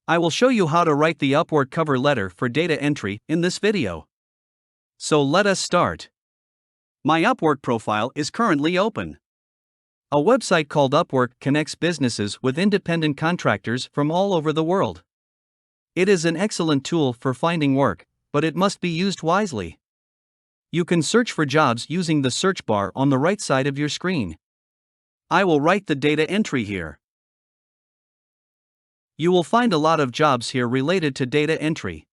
I will show you how to write the Upwork cover letter for data entry in this video. So let us start. My Upwork profile is currently open. A website called Upwork connects businesses with independent contractors from all over the world. It is an excellent tool for finding work, but it must be used wisely. You can search for jobs using the search bar on the right side of your screen. I will write the data entry here. You will find a lot of jobs here related to data entry.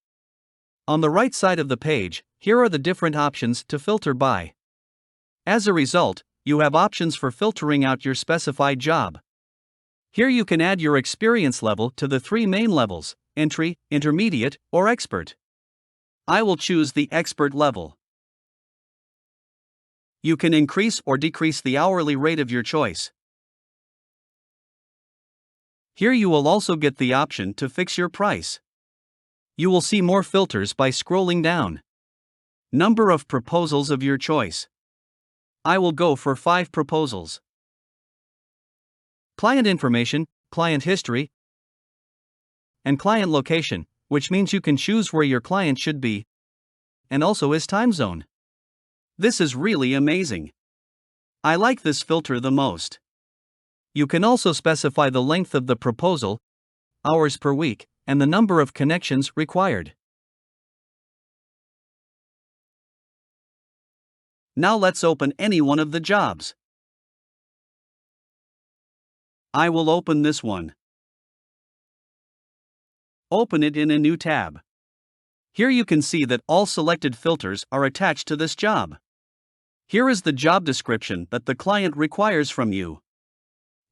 On the right side of the page, here are the different options to filter by. As a result, you have options for filtering out your specified job. Here you can add your experience level to the three main levels: entry, intermediate, or expert. I will choose the expert level. You can increase or decrease the hourly rate of your choice. Here you will also get the option to fix your price. You will see more filters by scrolling down. Number of proposals of your choice. I will go for 5 proposals. Client information, client history, and client location, which means you can choose where your client should be, and also his time zone. This is really amazing. I like this filter the most. You can also specify the length of the proposal, hours per week, and the number of connections required. Now let's open any one of the jobs. I will open this one. Open it in a new tab. Here you can see that all selected filters are attached to this job. Here is the job description that the client requires from you.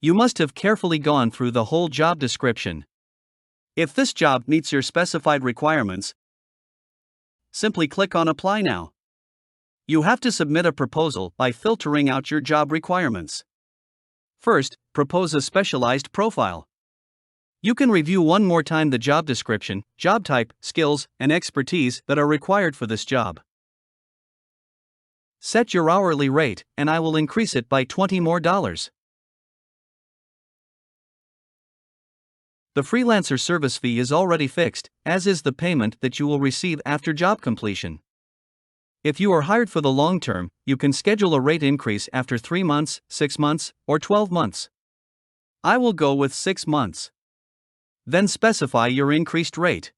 You must have carefully gone through the whole job description. If this job meets your specified requirements, simply click on Apply Now. You have to submit a proposal by filtering out your job requirements. First, propose a specialized profile. You can review one more time the job description, job type, skills, and expertise that are required for this job. Set your hourly rate, and I will increase it by $20 more. The freelancer service fee is already fixed, as is the payment that you will receive after job completion. If you are hired for the long term, you can schedule a rate increase after 3 months, 6 months, or 12 months. I will go with 6 months. Then specify your increased rate.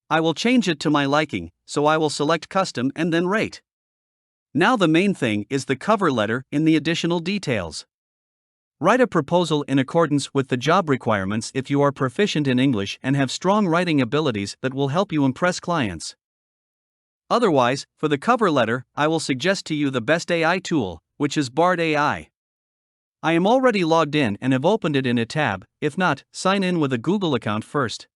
I will change it to my liking, so I will select Custom and then Rate. Now the main thing is the cover letter in the additional details. Write a proposal in accordance with the job requirements if you are proficient in English and have strong writing abilities that will help you impress clients. Otherwise, for the cover letter, I will suggest to you the best AI tool, which is Bard AI. I am already logged in and have opened it in a tab. If not, sign in with a Google account first.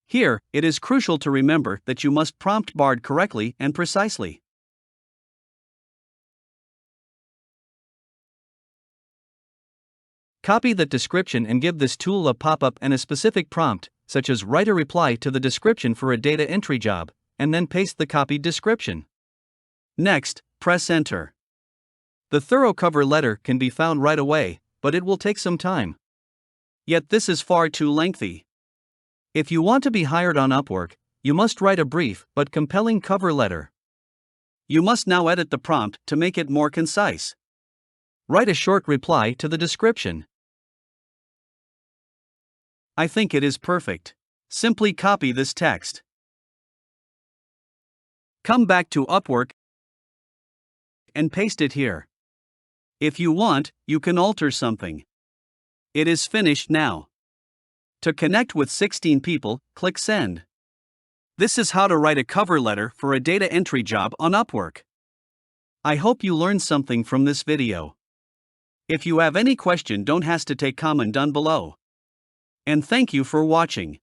Here, it is crucial to remember that you must prompt Bard correctly and precisely. Copy that description and give this tool a pop-up and a specific prompt, such as write a reply to the description for a data entry job, and then paste the copied description. Next, press Enter. The thorough cover letter can be found right away, but it will take some time. Yet this is far too lengthy. If you want to be hired on Upwork, you must write a brief but compelling cover letter. You must now edit the prompt to make it more concise. Write a short reply to the description. I think it is perfect. Simply copy this text. Come back to Upwork and paste it here. If you want, you can alter something. It is finished now. To connect with 16 people, click Send. This is how to write a cover letter for a data entry job on Upwork. I hope you learned something from this video. If you have any question, don't hesitate to comment down below. And thank you for watching.